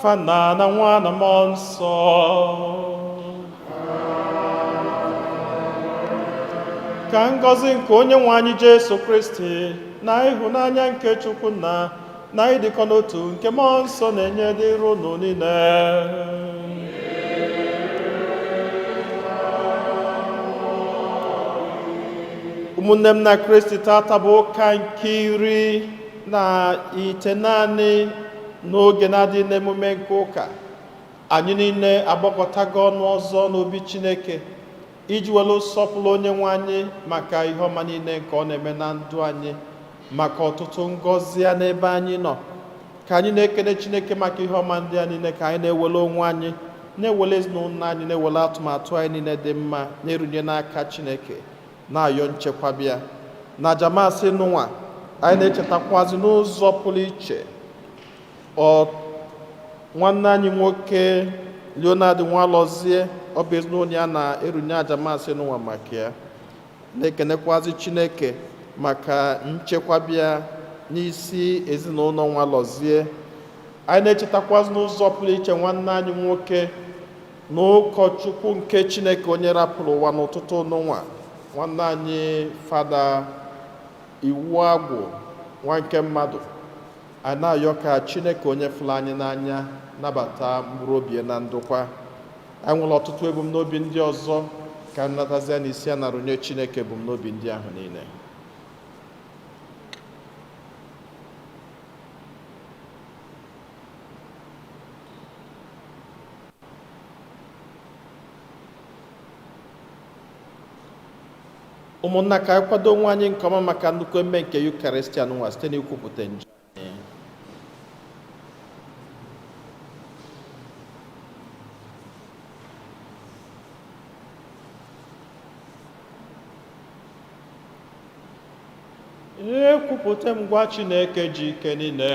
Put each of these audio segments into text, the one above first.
n'afa Nna na Nwa na Mmụọ Nsọ. Ka ngọzi nke onye nwe anyị Jesu Kristi na ịhụnanya nke Chukwu Nna na ịdịkọ n'otu nke Mmụọ Nsọ na-enye dịrị unu niile. Ụmụnne m na Kristi, tata bụ ụka nke 19 n'oge na-adị n'emume nke ụka. Anyị niile agbakọtago ọnụ ọzọ n'obi Chineke iji were sọpụrụ onye nwe anyị maka ihe ọma niile nke ọ na-eme na ndụ anyị, maka ọtụtụ ngọzi ya n'ebe anyị nọ. Ka anyị na-ekele Chineke maka ihe ọma ndị a niile, ka anyị na-ewere onwe anyị, na-ewere ezinụlọ anyị, na-ewere atụmatụ anyị niile dị mma, na-erunye n'aka Chineke, na-ayọ nchekwabịa na jamasị n'ụwa. Anyị na-echetakwazi n'ụzọ pụrụ iche nwanne anyị nwoke Leonard Nwalọzie, ọ bụ ezinụlọ ya na-erunye ajamasị n'ụwa maka ya. Na-ekenekwazi Chineke maka nchekwabịa n'isi ezinụlọ Nwalọzie. Anyị na-echetakwazi n'ụzọ pụrụ iche nwanne anyị nwoke na ụkọchukwu nke Chineke onye rapụrụ ụwa n'ụtụtụ n'ụwa, nwanne anyị Fada Iwuagwu nwa nke mmadụ. Anyị na-ayọ ka Chineke onye fụrụ anyị n'anya nabata mkpụrụ obi na ndokwa. Anyị nwere ọtụtụ ebumnobi ndị ọzọ ka nnatazie n'isi a na-arụnye Chineke ebumnobi ndị ahụ niile. Ụmụnna, ka anyị kwado onwe anyị nke ọma maka nnukwu emme nke Eucharistia n'ụwa site n'ikwupụta njọ anyị. Ekwupụta m gwa Chineke ji ike niile.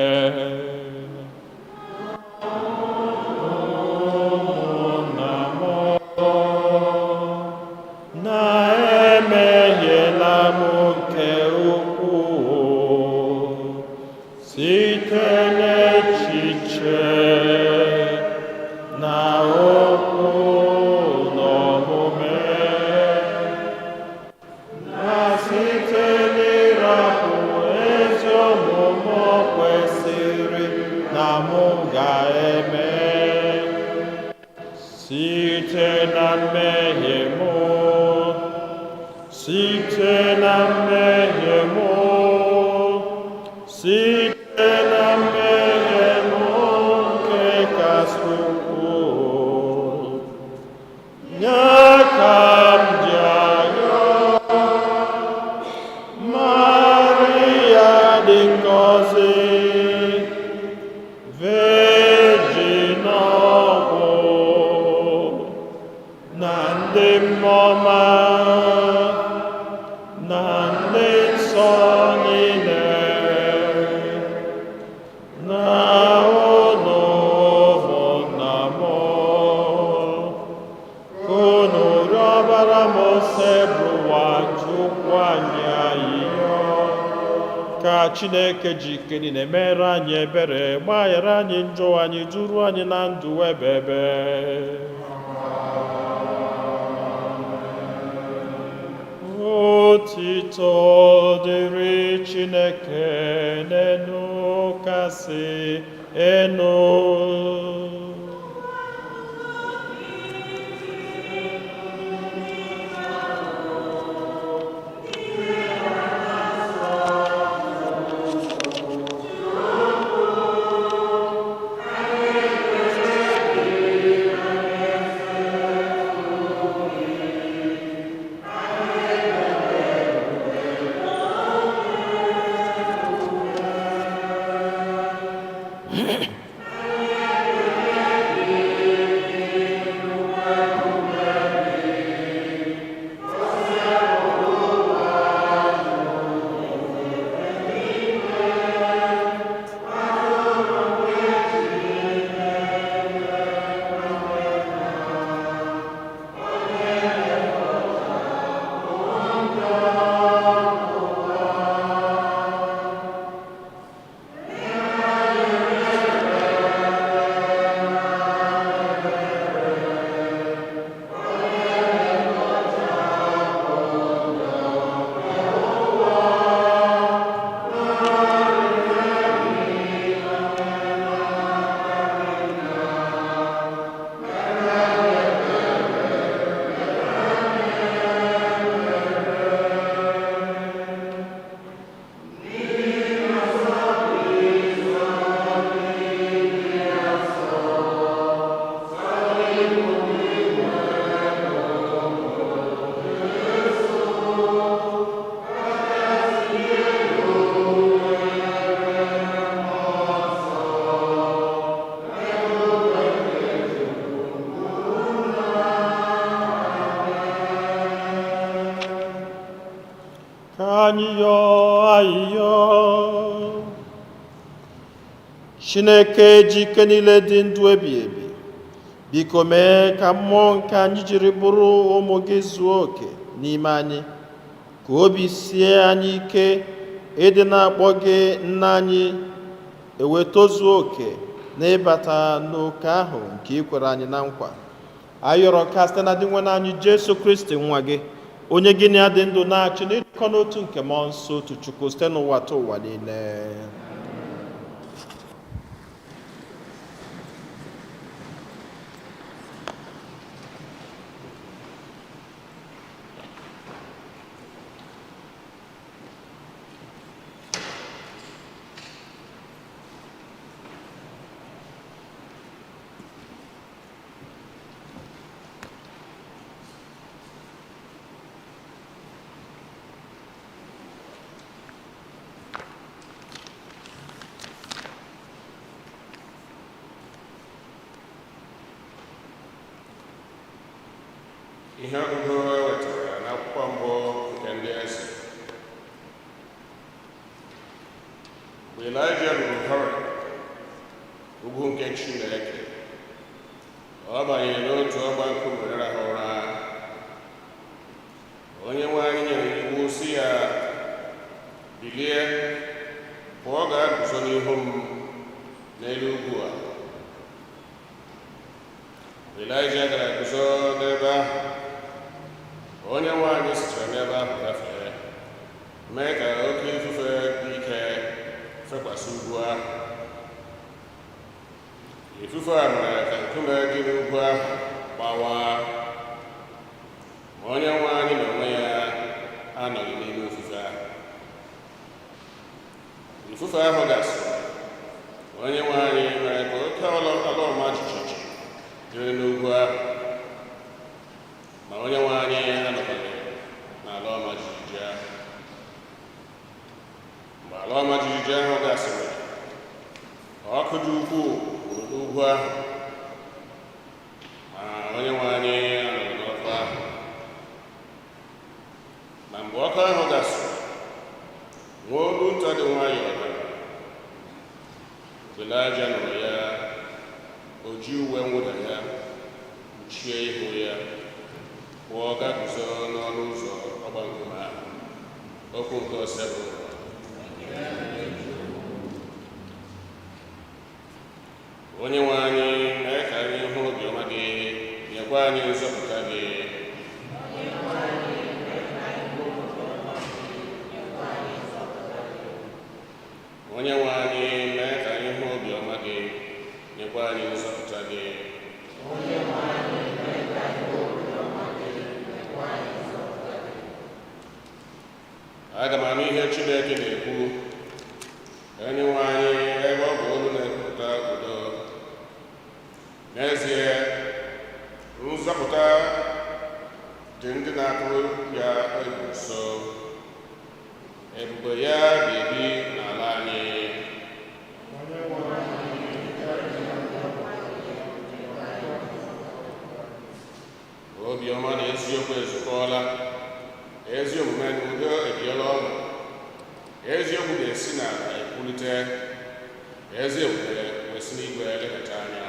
Ka Chineke ji ike niile mere anyị ebere, gbaghara anyị njọ anyị, duru anyị na ndụ ebe ebe. Otito dịrị Chineke n'enu kasị enu. ka anyị yọọ ayịyọ. Chineke ji ike niile dị ndụ ebighị ebi, biko mee ka mmụọ nke anyị jiri bụrụ ụmụ gị zuo oke n'ime anyị, ka obi sie anyị ike ịdị na-akpọ gị nna anyị, ewetozuo oke na ịbata n'oke ahụ nke i kwere anyị na nkwa. Anyị yọrọ ka site na dị nwe anyị Jesu Kristi nwa gị, onye gị na dị ndụ na-achị n'ịdịkọ n'otu nke mmụọ nsọ otu Chukwu site n'ụwa ta ụwa niile. Ihe ọgụgụ wetara n'akwụkwọ mbụ nke ndị eze. Mgbe Elaịja ruru Horeb, ugwu nke Chineke, ọ banyere n'otu ọgba nkume rahụ ụra. Onyenwe anyị nyere iwu sị ya, bilie, pụọ gaa guzo n'ihu m n'elu ugwu a. Elaịja gara guzo n'ebe ahụ. Onyenwe anyị sitere n'ebe ahụ gafee, mee ka oke ifufe dị ike fekwasị ugwu ahụ. Ifufe a mere ka nkume dị n'ugwu ahụ gbawaa, ma Onyenwe anyị n'onwe ya anọghị n'ime ifufe ahụ. Ifufe ahụ gasịrị, Onyenwe anyị mere ka oke ala ọma jijiji dịrị n'ugwu ahụ, ma Onyenwe anyị anọghị n'ala ọma jijiji ahụ. Mgbe ala ọma jijiji ahụ gasịrị, ọkụ dị ukwuu gburu n'ugwu ahụ, ma Onyenwe anyị anọghị n'ọkụ ahụ. Na mgbe ọkụ ahụ gasịrị, nwa olu nta dị nwayọọ dara. Mgbe Elaịja nụrụ ya, o ji uwe mwụda ya kpuchie ihu ya, pụọ gaa guzo n'ọnụ ụzọ ọgba nkume ahụ. Okwu nke ose bụ Onyenwe anyị, mee ka anyị hụ obiọma gị, nyekwa anyị nzọpụta gị. Onyenwe anyị, mee ka anyị hụ obiọma gị, nyekwa anyị nzọpụta gị. Aga m anụ ihe Chineke na-ekwu, Onyenwe anyị, ebe ọ bụ olu na-ekwupụta udo. N'ezie, nzọpụta dị ndị na-atụrụ ya egwu nso. Ebube ya ga-ebi n'ala anyị. Obiọma na eziokwu ezukọọla, ezi omume na udo ebiela ọnụ. Eziokwu ga-esi n'ala ekwulite, ezi omume ga-esi n'igwe lebata anya.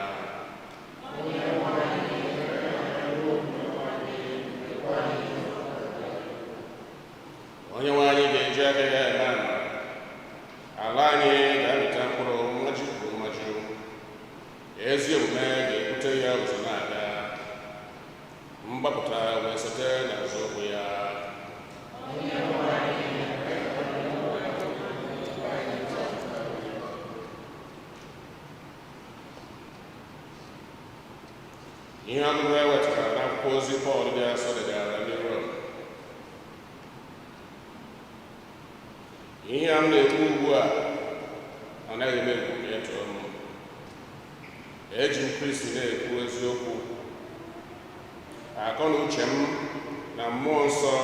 Onyenwe anyị ga-eji aka ya eme amara. Ala anyị ga-amịta mkpụrụ mmaju kwuru mmaju. Ezi omume ga-ebute ya ụzọ na-aga. Mgbapụta wee site n'azụ ụkwụ ya. Ihe ọgụgụ e wetara n'akwụkwọ ozi Pọl dị asọ degara ndị Rom. Ihe a m na-ekwu ugbu a anaghị eme ka e tụọ m. Eji m Kristi na-ekwu eziokwu. Akọ na uche m na mmụọ nsọ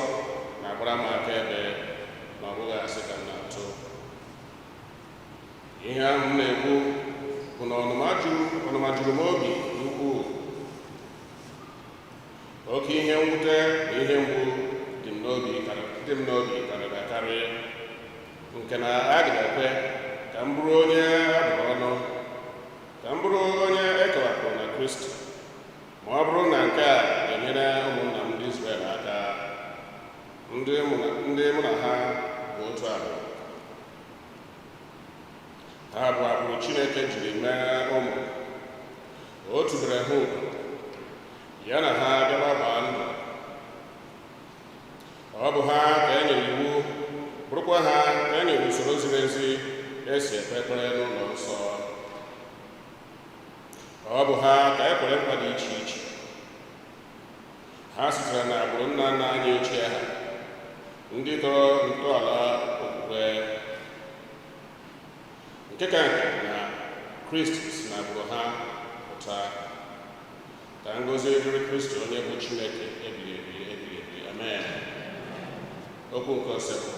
na-agbara m akaebe na ọ bụghị asị ka m na-atụ. Ihe ahụ m na-ekwu bụ na ọnụma juru m obi ukwuu. Oke ihe mwute na ihe mgbu dị m n'obi karịrị akarị. na-emegharị nke na a ga-ekwe ka m bụrụ onye a bụrụ ọnụ, ka m bụrụ onye ekewapụrụ na Kristi, ma ọ bụrụ na nke a ga-enyere ụmụnna m ndị Izrel aka, ndị mụ na ha bụ otu ahụ. Ha bụ agbụrụ Chineke jiri mee ụmụ. O tubere ha ugwu, ya na ha bịawa gbaa ndụ. Ọ bụ ha ka e nyere iwu, bụrụkwa ha ka e nyere usoro ziri ezi esi ekpe ekpere n'ụlọ nsọ. Ọ bụ ha ka e kwere nkwa dị iche iche. Ha sitere na agbụrụ nna nna anyị ochie ha, ndị tọrọ ntọala okwukwe. Nke ka nke na Kristi si na agbụrụ ha pụta. Ka ngọzi dịrị Kristi onye bụ Chineke ebighị ebi ebighị ebi. Amen. Okwu nke ọsepụ.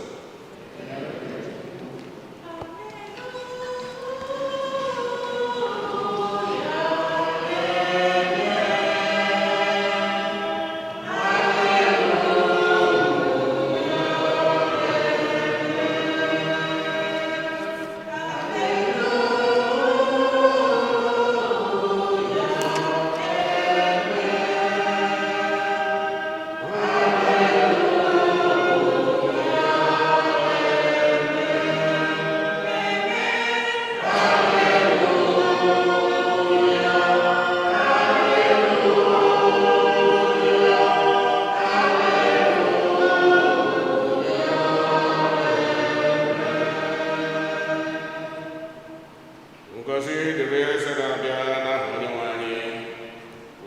Ngọzi dịrị eze na-abịa n'aha Onyenwe anyị.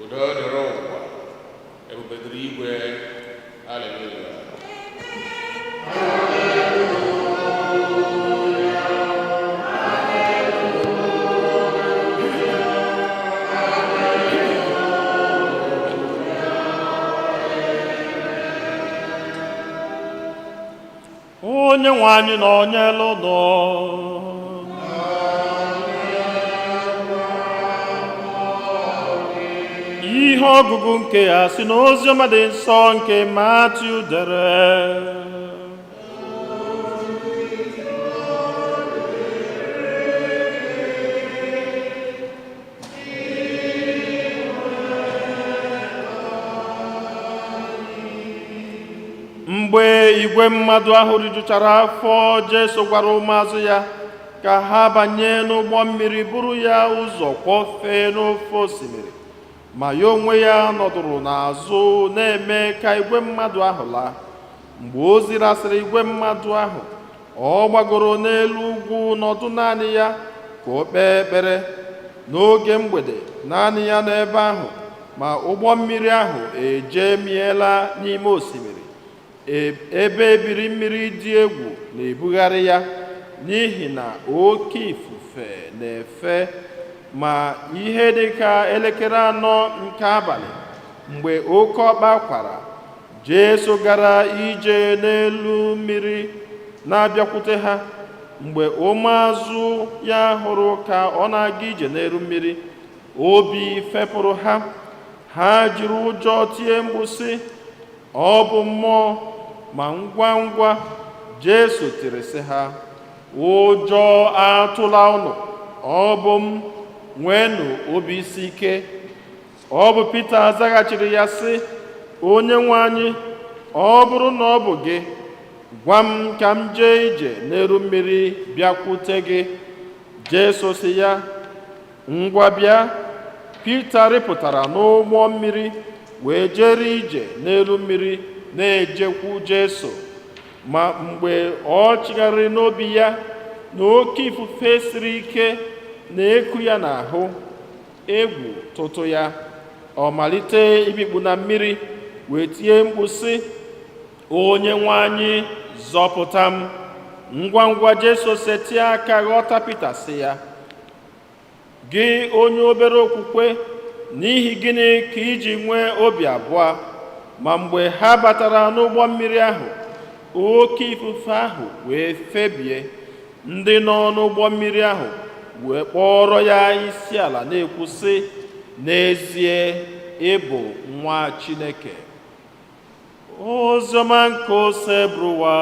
Udo dịrị ụwa, ebube dịrị igwe. Haleluya. Onyenwe anyị nọnyere unu. Ihe ọgụgụ nke ya si n'oziọma dị nsọ nke Matiu dere. Mgbe igwe mmadụ ahụ rijuchara afọ, Jesu gwara ụmụazụ ya ka ha banye n'ụgbọ mmiri buru ya ụzọ kwọfee n'ofe osimiri. Ma ya onwe ya nọdụrụ n'azụ na-eme ka igwe mmadụ ahụ laa. Mgbe o zirasịrị igwe mmadụ ahụ, ọ gbagoro n'elu ugwu nọdụ naanị ya ka o kpee ekpere. N'oge mgbede, naanị ya n'ebe ahụ, ma ụgbọ mmiri ahụ ejemiela n'ime osimiri, ebe ebiri mmiri dị egwu na-ebugharị ya, n'ihi na oke ifufe na-efe. Ma ihe dị ka elekere 4 nke abalị, mgbe oke ọkpa kwara, Jesu gara ije n'elu mmiri na-abịakwute ha. Mgbe ụmụazụ ya hụrụ ka ọ na-aga ije n'elu mmiri, obi fepụrụ ha. Ha jiri ụjọ tie mkpu sị, "Ọ bụ mmụọ!" Ma ngwa ngwa Jesu tiri sị ha, "Ụjọ atụla unu, ọ bụ m, nweenụ obi isi ike." Ọ bụ Pita zaghachiri ya sị, "Onyenwe anyị, ọ bụrụ na ọ bụ gị, gwa m ka m jee ije n'elu mmiri bịakwute gị." Jesu sị ya, "Ngwa bịa." Pita rịpụtara n'ụgbọ mmiri wee jere ije n'elu mmiri na-ejekwu Jesu. Ma mgbe ọ chigharịrị n'obi ya na oke ifufe siri ike na-eku ya n'ahụ, egwu tụtụ ya, ọ malite ibikpu na mmiri wee tie mkpu sị, "Onyenwe anyị, zọpụta m." Ngwa ngwa Jesu setịa aka ghọta Pita sị ya, "Gị onye obere okwukwe, n'ihi gịnị ka iji nwee obi abụọ?" Ma mgbe ha batara n'ụgbọ mmiri ahụ, oke ifufe ahụ wee febie. Ndị nọ n'ụgbọ mmiri ahụ wee kpọrọ ya isi ala na-ekwu sị, "N'ezie, ị bụ nwa Chineke." Oziọma nke ose brụwa.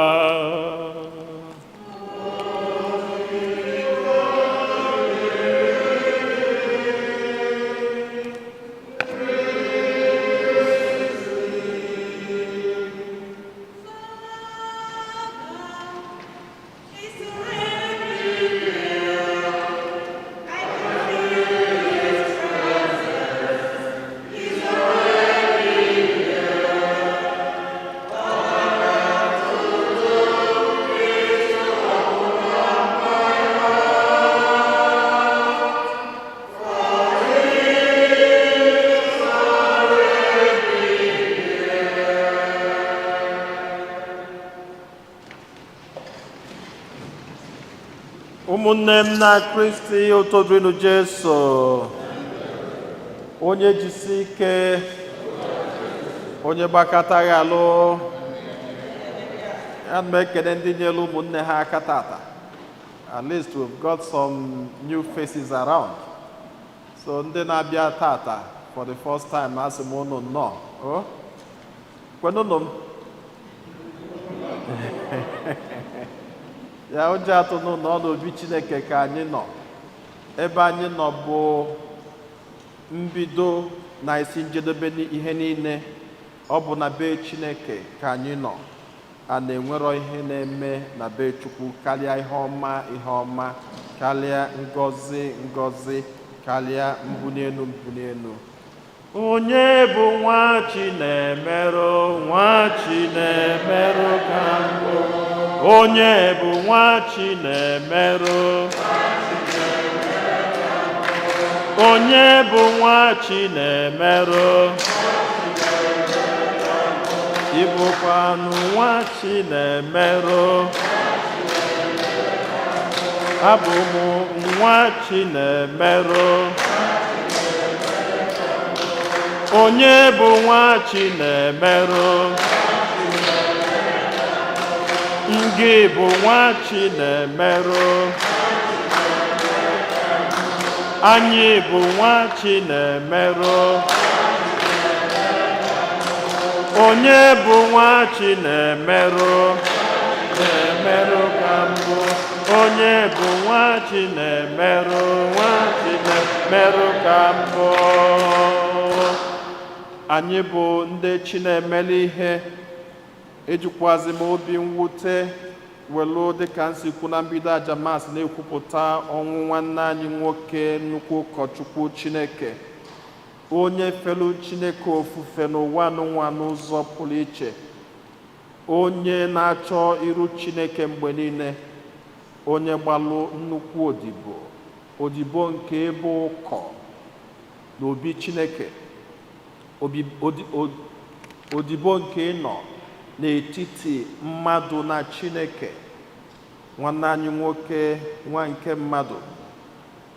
Ụmụnne m na Kristi otodrinu Jesu, onye jisi ike, onye gbakọtaghị alụ, ana m ekele ndị nyelu ụmụnne ha aka tata. At least we've got some new faces around. So ndị na-abịa tata for the first time, asị m unu nnọọ. Oh? Kwenụnụ m. Ya ụjọ atụnụ nọ n'obi Chineke ka anyị nọ. Ebe anyị nọ bụ mbido na isi njedebe ihe niile. Ọ bụ na be Chineke ka anyị nọ. A na-enwero ihe na-eme na be Chukwu karịa ihe ọma, karịa ngọzi, karịa mbunienu. Onye bụ nwa Chinemerụ ka mbụ. Onye bụ nwa Chinemerụ. Onye bụ nwa Chinemerụ. Ịbụkwanụ nwa Chinemerụ. Abụ m nwa Chinemerụ. Onye bụ nwa Chinemerụ. Ngị bụ nwa Chinemerụ. Anyị bụ nwa Chinemerụ. Onye bụ nwa Chinemerụ. Chinemerụ ka mbụ. Onye bụ nwa Chinemerụ. Chinemerụ ka mbụ. Anyị bụ ndị Chinemere ihe. Ejikwazi m obi mwute welu dịka nsikwu na mbido aja Maasị na-ekwupụta ọnwụ nwanne anyị nwoke, nnukwu ụkọchukwu Chineke, onye felu Chineke ofufe n'ụwa n'ụwa n'ụzọ pụrụ iche, onye na-achọ iru Chineke mgbe niile, onye gbalụ nnukwu odibo nke ebe ụkọ n'obi Chineke, odibo nke nọ n'etiti mmadụ na Chineke, nwanne anyị nwoke, nwa nke mmadụ,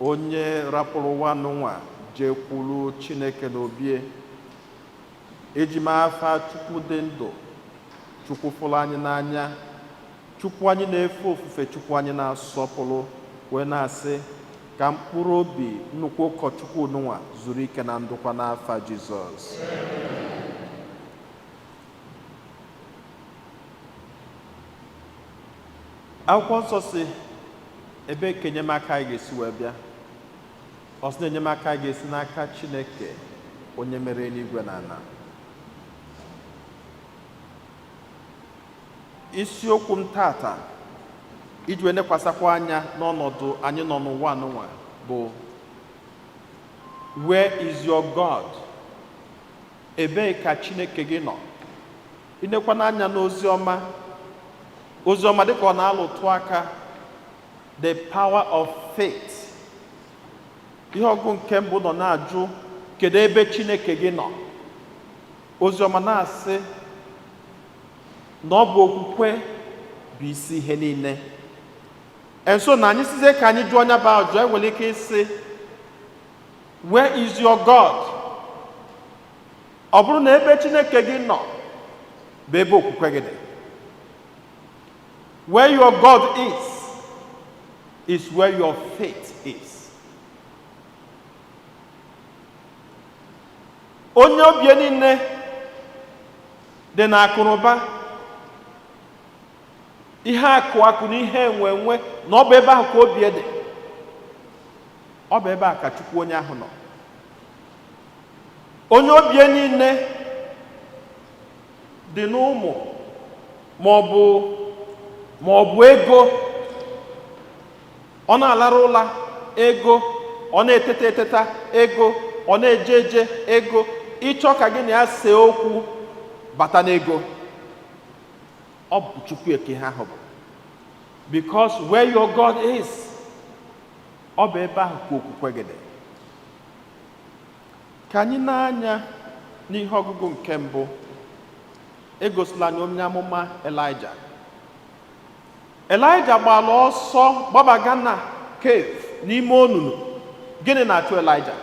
onye rapụrụ ụwa n'ụwa jekwuru Chineke n'obie. Eji m afa Chukwu dị ndụ, Chukwu fụrụ anyị n'anya, Chukwu anyị na-efe ofufe, Chukwu anyị na-asọpụrụ, wee na-asị ka mkpụrụ obi nnukwu ụkọchukwu n'ụwa zuru ike na ndokwa n'afa Jizọs. Akwụkwọ nsọ si ebe ka enyemaka anyị ga-esi wee bịa. Ọ sị na enyemaka anyị ga-esi n'aka Chineke onye mere eluigwe na ala. Isiokwu m tata iji wee nekwasakwa anya n'ọnọdụ anyị nọ n'ụwa n'ụwa bụ Where is your God? Ebee ka Chineke gị nọ? Inekwa n'anya n'ozi ọma dịka ọ na-alụtụ aka the power of faith. Ihe ọgụ nke mbụ nọ na-ajụ kedu ebe Chineke gị nọ? Oziọma na-asị na ọ bụ okwukwe bụ isi ihe niile. Enso na anyị sizie ka anyị jụọ onye bụ ajụ, enwere ike ịsị where is your God? Ọ bụrụ na ebe Chineke gị nọ bụ ebe okwukwe gị dị. Where your God is where your faith is. Onye obi niile dị na akụnụba, ihe akụ akụ na ihe enwe enwe, na ọ bụ ebe ahụ ka obi dị. Ọ bụ ebe a ka Chukwu onye ahụ nọ. Onye obi niile dị n'ụmụ ma ọ bụ ego, ọ na-alara ụla ego, ọ na-eteta eteta ego, ọ na-eje eje ego, ịchọ ka gị na ya see okwu bata n'ego. Ọ bụ Chukwu eke ha ahụ bụ. Because where your God is, ọ bụ ebe ahụ ka okwukwe gị dị. Ka anyị na-anya n'ihe ọgụgụ nke mbụ, egosila anyị onye amụma Elijah. Elijah gbara ọsọ gbabaga na cave n'ime onunu. Gịnị na-achụ Elijah?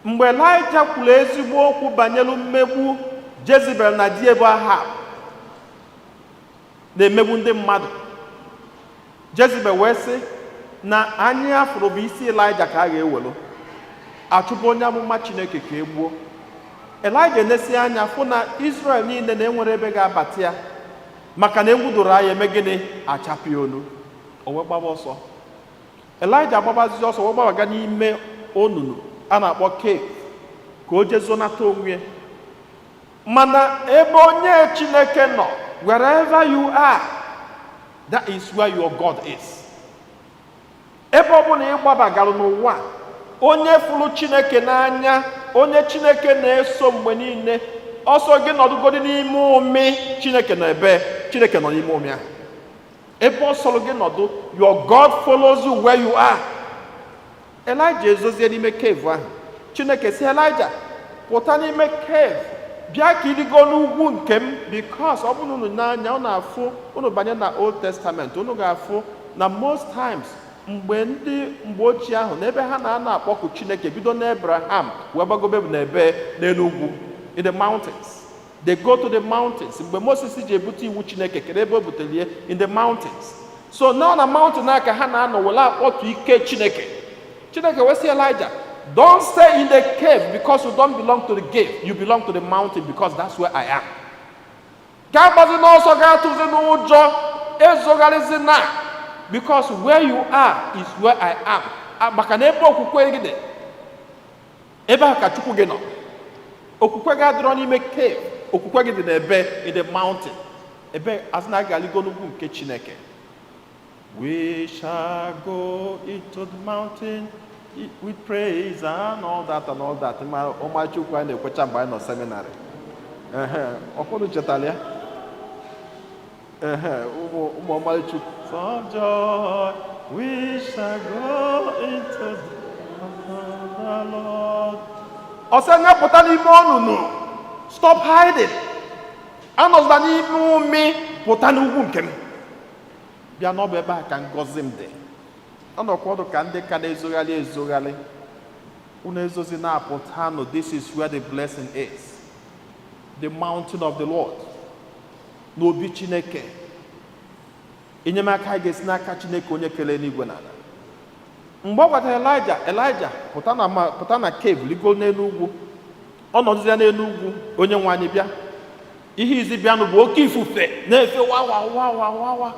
Mgbe Elijah kwuru ezigbo okwu banyere mmegbu Jezebel na di ebe Ahab na-emegbu ndị mmadụ, Jezebel wee sị na anyị afụrụ bụ isi Elijah ka a ga-ewelu, achụpụ onye amụma Chineke ka e gbuo. Elijah na-esi anya fụ na Israel niile na-enwere ebe ga-abata ya, maka na egwudoro anya eme gịnị? Achapụ ya olu. O wee gbaba ọsọ. Elijah agbabazi ọsọ wee gbabaga n'ime onunu a na-akpọ cave ka o jezonata onwe. Mana ebe onye Chineke nọ, wherever you are, that is where your God is. Ebe ọ bụla ị gbabagara n'ụwa, onye fụrụ Chineke n'anya, onye Chineke na-eso mgbe niile, ọsọ gị nọdụgodi n'ime ụmị, Chineke nọ ebe, Chineke nọ n'ime ụmị ahụ. Ebe ọsọ gị nọdụ, your God follows you where you are. Elijah ezozie n'ime cave ahụ. Chineke si Elijah, pụta n'ime cave, bịa ka ịdịgo n'ugwu nke m, because ọ bụrụ unu n'anya unu afụ, unu banye na Old Testament, unu ga-afụ na most times mgbe ochie ahụ n'ebe ha na-ana akpọku Chineke, bido n'Abraham wee gbagobe n'ebe n'enugwu, in the mountains. They go to the mountains. Mgbe Moses ji ebute iwu Chineke, kere ebe o butelie? In the mountains. So now na mountain aka ha na-anọ wele akpọtu ike Chineke. Chineke wee sị Elijah, don't stay in the cave because you don't belong to the cave. You belong to the mountain because that's where I am. Gaa gbazi n'ọsọ, gaa tụzi n'ụjọ, ezogharịzi na, because where you are is where I am. Maka na ebe okwukwe gị dị, ebe a ka Chukwu gị nọ. Okwukwe gị adịrọ n'ime cave, okwukwe gị dị n'ebe, in the mountain. Ebe azụ na ga-aligo n'ugwu nke Chineke. We shall go into the mountain with praise and all that and all that. Ụmụ Chukwu anyị na-ekwecha mgbe anyị nọ seminarị. Ọkwụrụ chetara ya? Ụmụ ọmali Chukwu. Of joy, we shall go into the Lord. Ọsọ nye pụta n'ime onunu. Stop hiding. Anọzụla n'ime ụmị, pụta n'ugwu nke m. Bịa n'ọbụ ebe a ka ngọzi m dị. Ọnọkwa ọdụ ka ndị ka na-ezogharị. Unu ezozi na-apụta nụ. This is where the blessing is. The mountain of the Lord. N'obi Chineke. Enyemaka ga-esi n'aka Chineke onye kere n'igwe n'ala. Mgbe ọ gwatara Elijah pụta na cave, ligo n'elu ugwu. Ọ nọdụzi ya n'elu ugwu, onye nwe anyị bịa. Ihe izi bịanụ bụ oke ifufe na-efe wawa.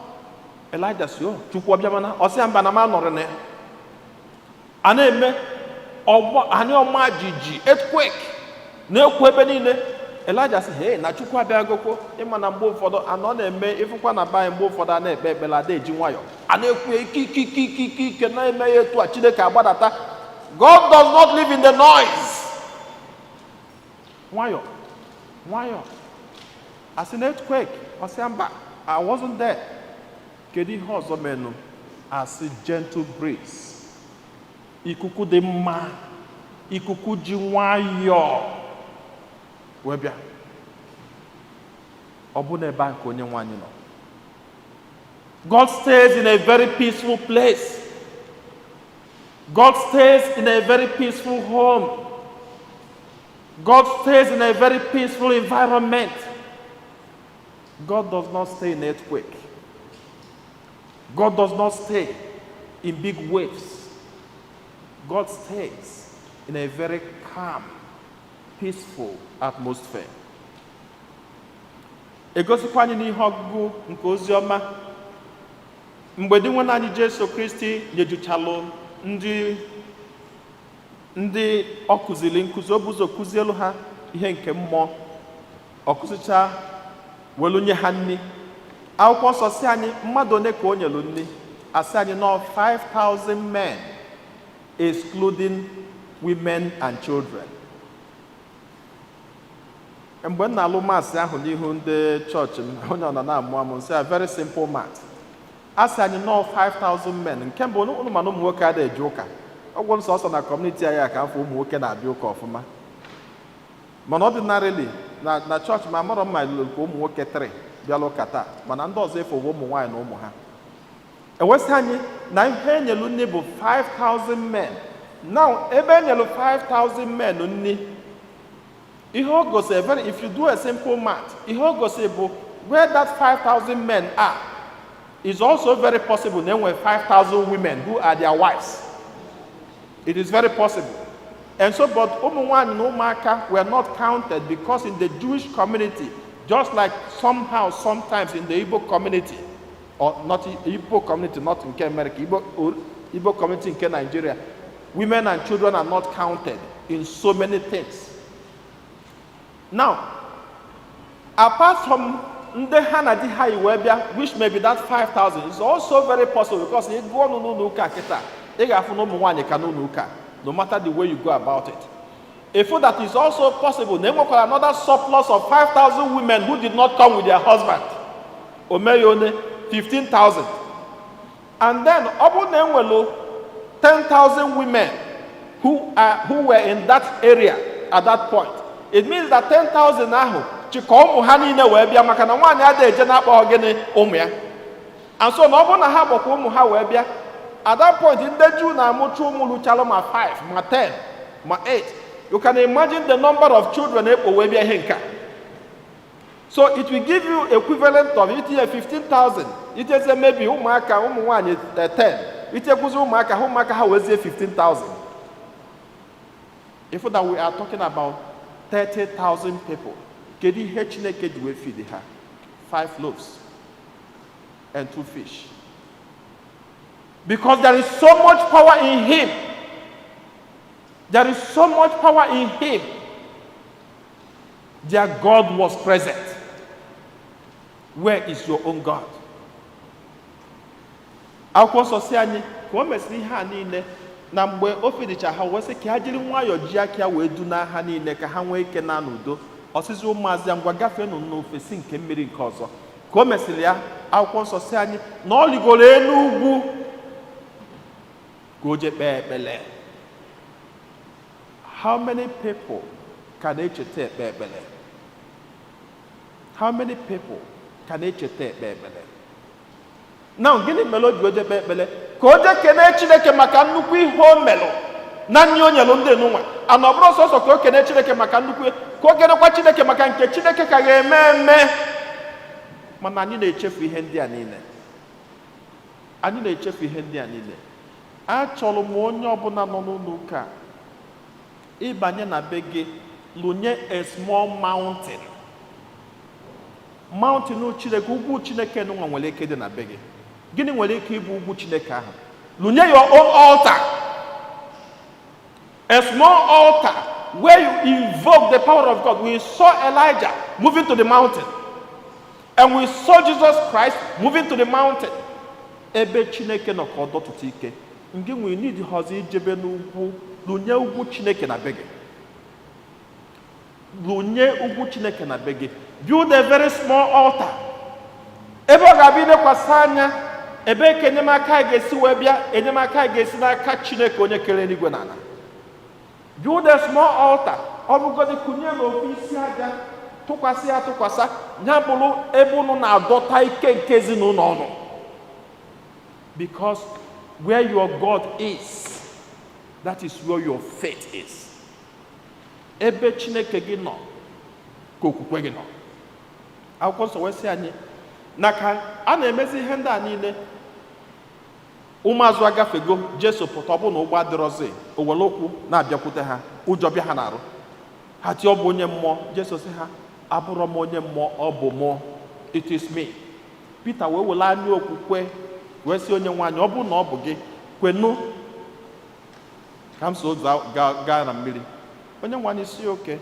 Elijah si, Chukwu ọbịa mana ọ sị ya mba na m anọrọ na ya. A na-eme anyị ọma jiji, earthquake na-ekwu ebe niile. Elijah sị, na Chukwu abịagokwo. Ịma na mgbe ụfọdụ anọ na-eme ịfụkwa na banyị, mgbe ụfọdụ a na-ekpe ekpere ada eji nwayọ, a na-ekwu ike na-eme ya etu a, Chineke agbadata. God does not live in the noise. Nwayọ. As in earthquake, ọ sị mba, I wasn't there. Kedu ihe ọzọ menụ? As a gentle breeze. Ikuku dị mma, ikuku ji nwayọ wee bịa. Ọ bụ n'ebe nke onye nwe anyị nọ. God stays in a very peaceful place. God stays in a very peaceful home. God stays in a very peaceful environment. God does not stay in earthquake. God does not stay in big waves. God stays in a very calm, peaceful atmosphere. egosikwa anyị n'ihe ọgụgụ nke ozi ọma mgbe di nwanne anyị Jesu Kristi nyejuchalụ ndị ọ kụziri nkụzi, o bụ ụzọ kụzielu ha ihe nke mmụọ, ọ kụzicha welu nye ha nri. Akwụkwọ nsọ si anyị mmadụ one ka o nyelu nri, asị anyị nọ 5,000 men excluding women and children. Mgbe m na-alụ maasị ahụ n'ihu ndị chọọchị m, onye ọ nọ na-amụ amụ nsị a very simple math. Asị anyị nọ 5,000 men. Nke mbụ ụnụ mana ụmụ nwoke adịghị eje ụka. Ọgwụ nsọ ọsọ na kọmuniti anyị a ka afọ ụmụ nwoke na-abịa ụka ọfụma, mana ordinarily na chọọchị ma amụrụ mma ilulu ka ụmụ nwoke 3 bịala ụka taa, mana ndị ọzọ efe ụmụ nwaanyị na ụmụ ha. Ewesị anyị na ihe enyelu nri bụ 5,000 men. Now ebe enyelu 5,000 men nri, ihe o gosi if you do a simple math, ihe o gosi bụ where that 5,000 men are is also very possible na enwe 5,000 women who are their wives. It is very possible. And so, but ụmụnwaanyị na ụmụaka were not counted because in the Jewish community, just like somehow, sometimes in the Igbo community, or not Igbo community, not in America, Igbo community in Nigeria, women and children are not counted in so many things. Now, apart from ndị ha na di ha iwe bịa, which may be that 5,000, is also very possible because ị gụọ n'ụlọ ụka kịta, ị ga-afụ na ụmụnwaanyị ka n'ụlọ ụka, no matter the way you go about it. A food that is also possible, na enwekwara another surplus of 5,000 women who did not come with their husband. Omeyone, 15,000. And then, ọ bụrụ na enwelu 10,000 women who were in that area at that point, it means that 10,000 ahụ chịkọ ụmụ ha niile wee bịa, maka na nwaanyị adịghị eje na-akpọ gịnị ụmụ ya. And so na ọ bụrụ na ha gbakwa ụmụ ha wee bịa, at that point ndị Jew na-amụcha ụmụ luchalụ ma 5 ma 10 ma 8. You can imagine the number of children ekpo wee bịa ihe nka. So it will give you equivalent of itinye 15,000, iteze maybe ụmụaka ụmụ nwaanyị 10, itekwuzi ụmụaka ha wezie 15,000. If that we are talking about 30,000 people, kedu ihe Chineke ji wee feed ha? 5 loaves and 2 fish. Because there is so much power in him. There is so much power in him. Their God was present. Where is your own God? Akwụkwọ nsọ si anyị ka o mesịrị ihe a niile na mgbe o fidicha ha wee sị ka ha jiri nwayọọ ji aka wee duna ha niile ka ha nwee ike na n'udo. Ọsịsị ụmụazị ya ngwa gafeenụ n'ofesi nke mmiri nke ọzọ. Ka o mesịrị ya, akwụkwọ nsọ si anyị na ọ ligoro elu ugwu ka o jee kpee ekpele. How many people can echeta ekpe ekpele? How many people can echeta ekpe ekpele? Now, gịnị mere o ji oje kpee ekpele? Ka o jee kene Chineke maka nnukwu ihe o melụ na nye o nyelụ ndị nụnwa. Ana ọ bụrụ sọsọ ka o kene Chineke maka nnukwu, ka o kenekwa Chineke maka nke Chineke ka ga-eme eme. Mana anyị na-echefu ihe ndị a niile. Anyị na-echefu ihe ndị a niile. Achọrọ m onye ọbụla nọ n'ụlọ ụka ịbanye na be gị, lụnye a small mountain. Mountain Chineke, ugwu Chineke nwa nwere ike dị na be gị. Gịnị nwere ike ịbụ ugwu Chineke ahụ? Lụnye your own altar. A small altar where you invoke the power of God. We saw Elijah moving to the mountain. And we saw Jesus Christ moving to the mountain. Ebe Chineke nọ ka ọ dọtụtụ ike. Ngị nwere need hozi ijebe n'ugwu, lụnye ugwu Chineke na be gị. Lụnye ugwu Chineke na be gị. Build a very small altar. Ebe ọ ga-abịa ilekwasị anya, ebe ka enyemaka ga-esi wee bịa, enyemaka ga-esi n'aka Chineke onye kere eluigwe na ala. Build a small altar. Ọ bụgodị kụnye n'ofu isi aja, tụkwasị ya tụkwasa, ya bụrụ ebe unu na-adọta ike nke ezinụlọ ọnụ. Because where your God is, that is where your faith is. Ebe Chineke gị nọ, ka okwukwe gị nọ. Akwụkwọ nsọ wee sị anyị na ka a na-emezi ihe ndị a niile, ụmụazụ agafego Jesu pụta, ọ bụ na ụgbọ adịrọzi, o were okwu na-abịakwute ha, ụjọ bịa ha n'arụ. Ha tie ọ bụ onye mmụọ. Jesu sị ha, abụrọ m onye mmụọ, ọ bụ mụ. it is me. Peter wee were anya okwukwe wee sị onye nwaanyị, ọ bụrụ na ọ bụ gị, kwenu ka m so gaa na mmiri. Onye nwaanyị si oke.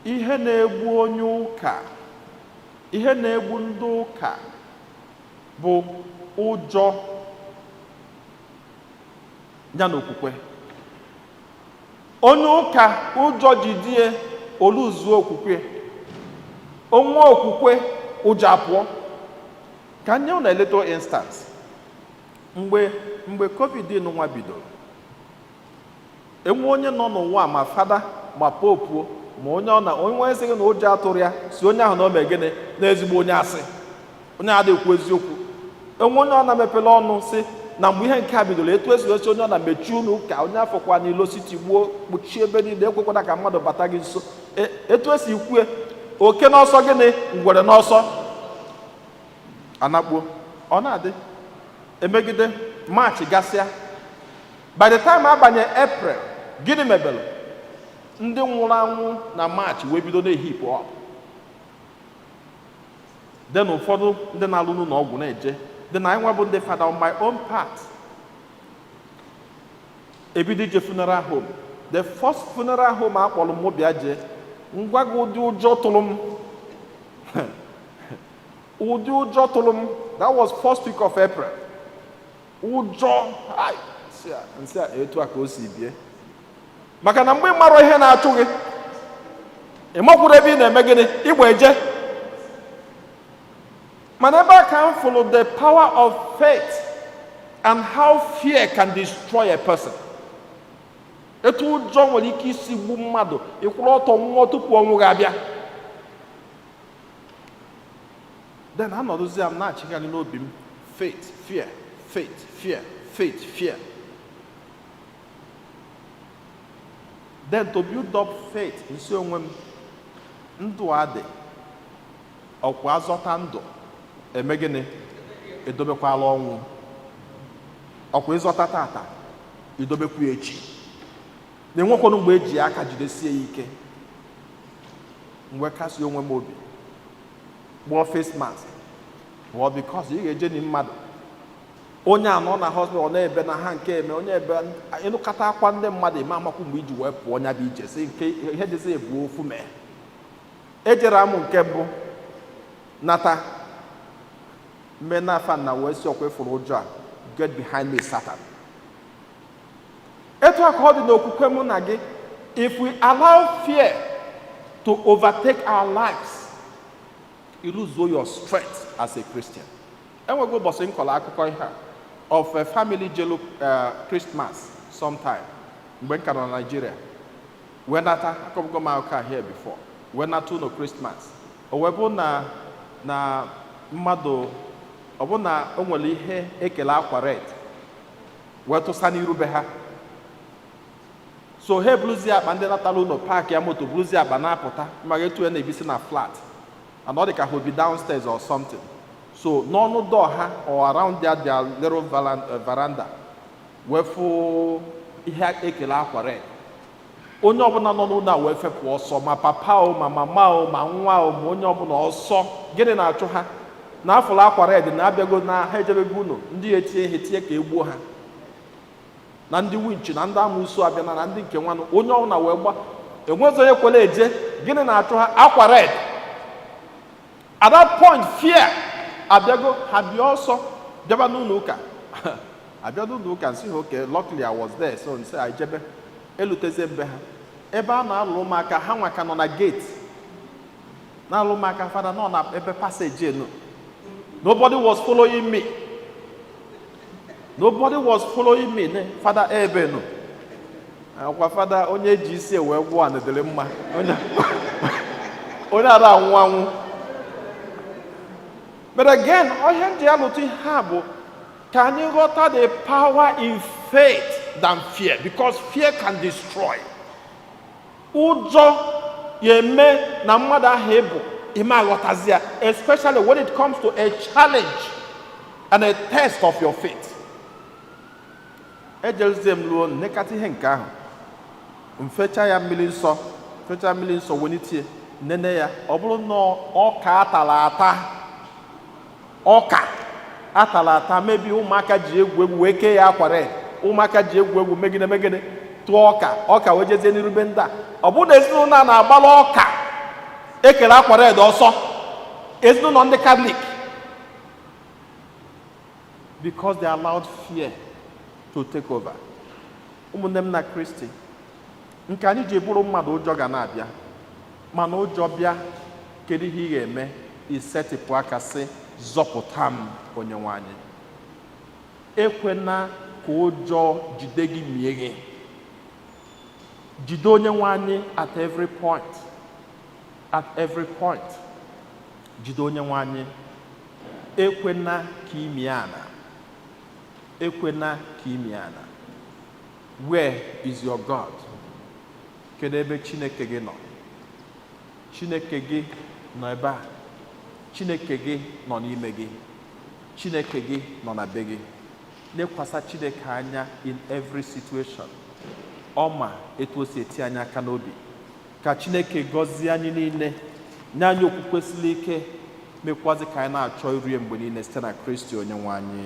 Ihe na-egbu onye ụka, ihe na-egbu ndị ụka bụ ụjọ ya na okwukwe. Onye ụka ụjọ ji die oluzuo okwukwe, onwe okwukwe ụjọ apụọ. Ka nye unu a little instance. Mgbe COVID nwa bidoro, enwe onye nọ n'ụwa ma fada ma popu ma onye esighị na ụjọ atụrụ ya si onye ahụ na ome gịnị n'ezigbo onye asị, onye adịkwu eziokwu. Enwe onye ọ na-mepele ọnụ si na mgbe ihe nke a bidoro, etu esi oche onye ọ na-mechi unu ka onye afọkwa n'ilo siti gbuo kpuchie ebe niile, ekwekwana ka mmadụ bata gị nso. Etu esi kwue oke n'ọsọ gịnị, ngwere n'ọsọ anakpuo. Ọ na-adị emegide March gasịa, by the time abanye April, gịnị mebere? Ndị nwụrụ anwụ na March wee bido na-ehipụ up. Then ụfọdụ ndị na-alụ n'ụlọ ọgwụ na-eje. Then anyị nwa bụ ndị fada, on my own part, ebido ije funeral home. The first funeral home akpọrọ m bịa jee, ngwa gị ụdị ụjọ tụrụ m. Ụdị ụjọ tụrụ m. That was first week of April. Ụjọ nsị a etu a ka o si bie. Maka na mgbe ị mara ihe na-achụ gị, ị makwuru ebe ị na-eme gịnị, igba eje. Mana ebe a ka m fụrụ the power of faith and how fear can destroy a person. Etu ụjọ nwere ike isi gbu mmadụ, ịkwụrụ ọtọ nwụọ tupu ọnwụ ga-abịa. Then anọdụzi m na-achịgharị n'obi m, faith, fear, faith, fear, faith, fear. Then to build up faith, nsi onwe m, ndụ adị, ọkwa azọta ndụ, eme gịnị? Edobekwala ọnwụ. Ọkwa ịzọta tata, idobekwu echi. Na enwekwanụ mgbe eji aka jidesie ya ike. Mgbe kasị onwe m obi, gbụọ face mask, bụ because ị ga-eje ni mmadụ. Onye anọ na hospital na-ebe na ha nke eme, onye ebe ịnụkata akwa ndị mmadụ ime amakwu mgbe iji wee pụọ nya bụ ije si nke ihe dịzi ebu ofu mee. Ejere amụ nke mbụ nata mme n'afa na wee si ọkwa ịfụrụ ụjọ a, get behind me Satan. Etu aka ọ dị n'okwukwe mụ na gị, if we allow fear to overtake our lives, you lose your strength as a Christian. Enwego ụbọchị nkọrọ akụkọ ihe of a family jelo Christmas sometime mgbe nka nọ na Nigeria. Wee nata akọbụgo m akụkọ here before. Wee nata ụlọ Christmas. O wee bụ na mmadụ, ọ bụ na o nwere ihe ekele akwa red wee tụsa n'iru be ha. So ha eburuzie akpa, ndị natala ụlọ paakị ya moto buruzie akpa na-apụta maka etu na-ebisi na flat. And ọ dị ka ha obi downstairs or something. So n'ọnụ door ha or around their little veranda wee fụ ihe ekele akwa red. Onye ọbụla nọ n'ụlọ a wee fepụ ọsọ, ma papa o, ma mama o, ma nwa o, ma onye ọbụla ọsọ. Gịnị na-achụ ha? Na afụla akwa red na-abịago na ha ejebego ụlọ, ndị etie ihe tie ka egbuo ha. Na ndị winchi na ndị amụsụ abịa na ndị nke nwanụ, onye ọbụla wee gba, enwezi onye kwere eje. Gịnị na-achụ ha? Akwa red. At that point, fear abịago, ha bịa ọsọ bịaba n'ụlọ ụka. Abịa n'ụlọ ụka nsị ha, okay, luckily I was there, so nsị a jebe eluteze mbe ha. Ebe a na-alụ ụmụaka, ha nwaka nọ na gate na-alụ ụmụaka, fada nọ na ebe passage enu. Nobody was following me. Nobody was following me. Fada ebe no. Akwa fada onye ji isi wee gwụọ anedele mma. Onye ara anwụ anwụ. But again, onye ndị alụtụ ha bụ ka anyị ghọta the power in faith than fear, because fear can destroy. Ụjọ ya eme na mmadụ ahụ ebu ime aghọtazi ya, especially when it comes to a challenge and a test of your faith. Ejelzie m luo nekata ihe nke ahụ, mfecha ya mmiri nsọ wenitie nene ya ọ bụrụ na ọka atara ata, ọka atara ata, mebi ụmụaka ji egwu egwu wee kee ya akwa red, ụmụaka ji egwu egwu megide tụọ ọka wee jezie n'irube ndị a. ọ bụrụ na ezinụlọ a na-agbala ọka ekere akwa red ọsọ, ezinụlọ ndị Catholic, because they allowed fear to take over. ụmụnne m na Kristi, nke anyị ji bụrụ mmadụ, ụjọ ga na-abịa, mana ụjọ bịa, kedu ihe ị ga-eme? Isetịpụ aka sị, zọpụta m Onyenwe anyị. Ekwena ka ụjọ jide gị mie gị. Jide Onyenwe anyị at every point. At every point. Jide Onyenwe anyị. Ekwena ka imi ana. Ekwena ka imi ana. Where is your God? Kedu ebe Chineke gị nọ? Chineke gị nọ ebe a. Chineke gị nọ n'ime gị. Chineke gị nọ na be gị. Lekwasa Chineke anya in every situation. Ọ ma etu o si eti anyị aka n'obi. Ka Chineke gọzie anyị niile, nye anyị okwukwe siri ike, mekwazi ka anyị na-achọ iru ya mgbe niile site na Kristi Onyenwe anyị.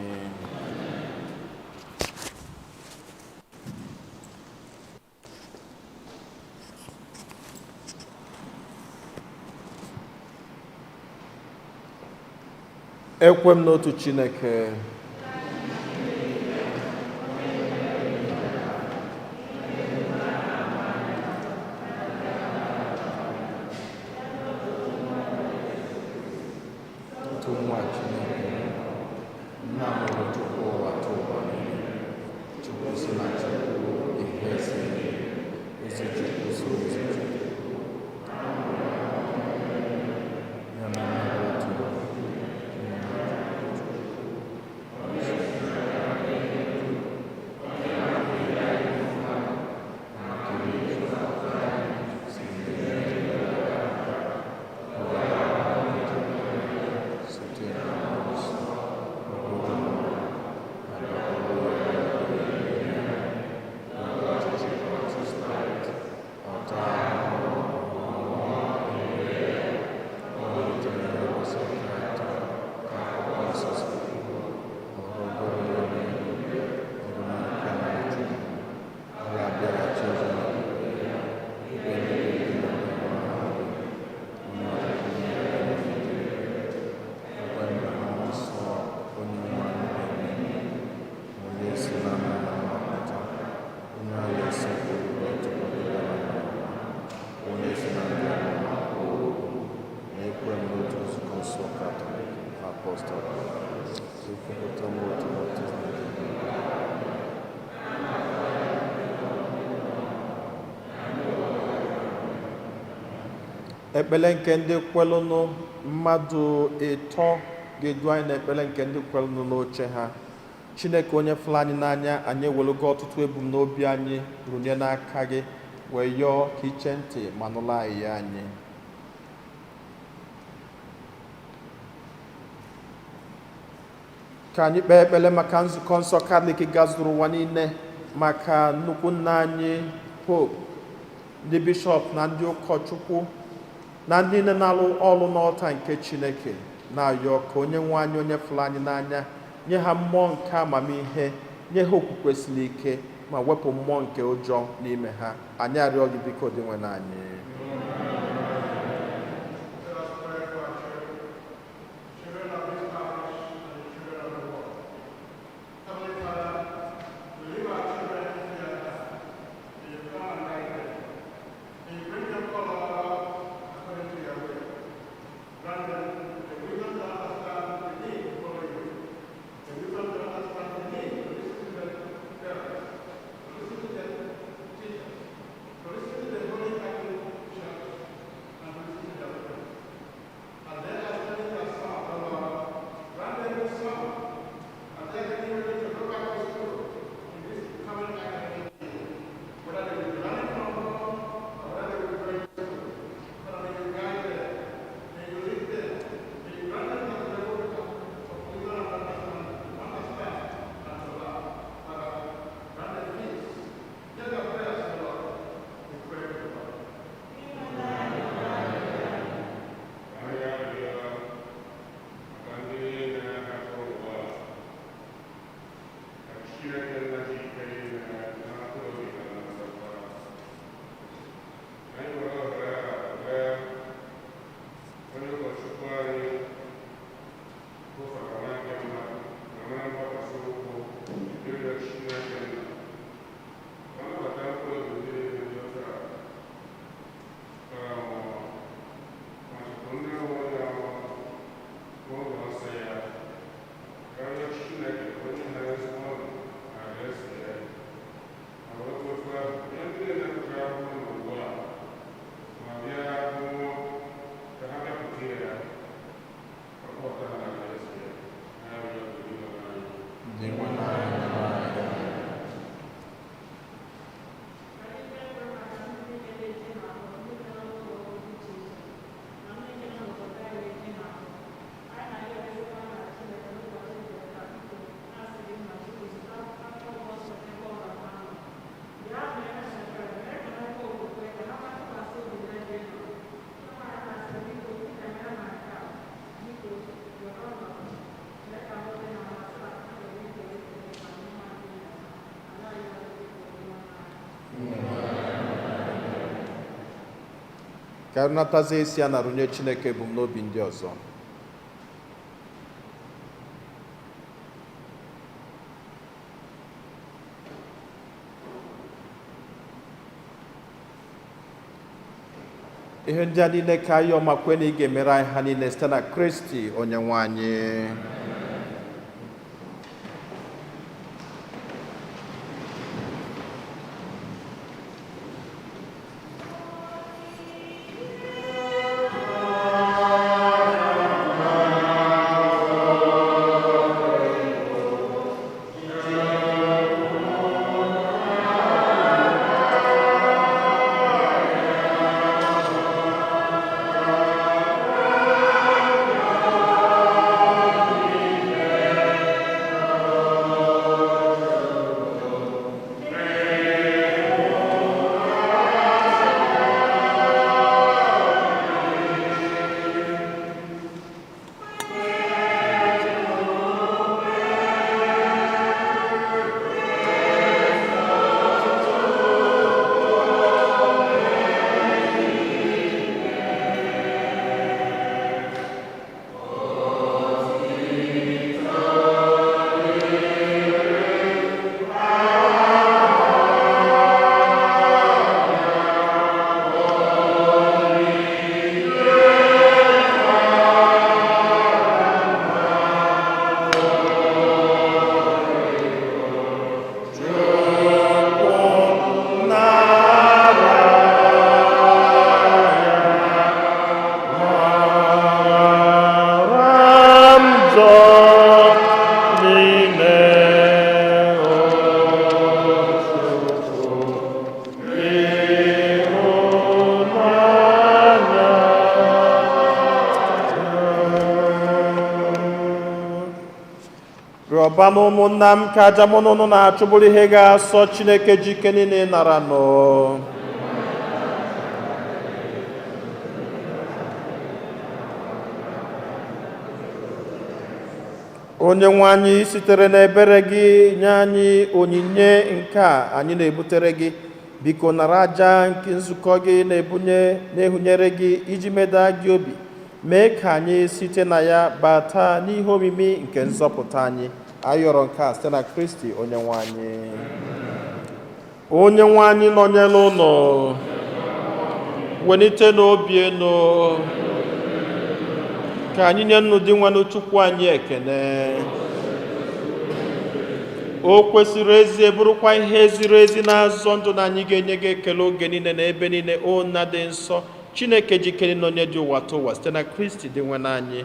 Ekwe m n'otu Chineke, otu nwa Chineke, nna mụrụ Chukwu ụwa tụ ụwa niile, Chukwu si na Chukwu, ihe si ezi Chukwu so ezi Chukwu, ya na mmadụ otu ekpele nke ndị kwelụnụ mmadụ ịtọ ga-edu anyị n'ekpele nke ndị kwelụnụ n'oche ha. Chineke onye fụrụ anyị n'anya, anyị ewelugo ọtụtụ ebumnobi anyị runye n'aka gị, wee yọọ ka iche ntị ma nụla anyị ya anyị. Ka anyị kpee ekpele maka nzukọ nsọ Katọlik gazuru ụwa niile, maka nnukwu nna anyị Pope, ndị bishọp na ndị ụkọchukwu na ndị niile na-alụ ọrụ n'ọta nke Chineke, na-ayọ ka Onyenwe anyị onye fụrụ anyị n'anya nye ha mmụọ nke amamihe, nye ha okwukwe siri ike, ma wepụ mmụọ nke ụjọ n'ime ha. Anyị arịọ gị biko dị nwe na anyị. ka anyị natazie isi ya narụ nye Chineke ebumnobi ndị ọzọ. Ihe ndị a niile ka anyị ọma kwe na ị ga-emere anyị ha niile site na Kristi Onyenwe anyị. Rịọbanụ ụmụnna m ka aja mụ na unu na-achụbụrụ ihe ga-asọ Chineke ji ike niile nara nụ. Onyenwe anyị sitere n'ebere gị nye anyị onyinye nke a anyị na-ebutere gị. Biko nara aja nke nzukọ gị na-ehunyere gị iji meda gị obi. Mee ka anyị site na ya bata n'ihe omimi nke nzọpụta anyị. Ayọrọ nke a site na Kristi Onyenwe anyị. Onyenwe anyị nọnyere unu. Welite n'obi enu. Ka anyị nye nnu dị nwanụ Chukwu anyị ekene. O kwesịrị ezi bụrụkwa ihe ziri ezi na-azọ ndụ na anyị ga-enye gị ekele oge niile na ebe niile o nna dị nsọ. Chineke jikere na onye dị ụwa tụwa site na Kristi dị nwe n'anyị.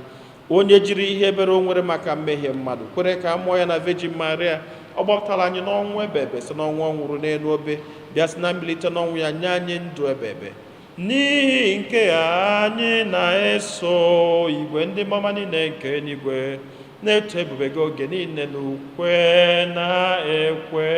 Onye jiri ihe ebere o nwere maka mmehie mmadụ kwere ka a mụọ ya na Virgin Maria. Ọ gbapụtara anyị n'ọnwụ ebebe si n'ọnwụ ọ nwụrụ n'elu obe bịa si na mbilite n'ọnwụ ya nye anyị ndụ ebebe. N'ihi nke ya anyị na-eso igwe ndị mama niile nke eluigwe na-eto ebube gị oge niile n'ukwe na ekwe.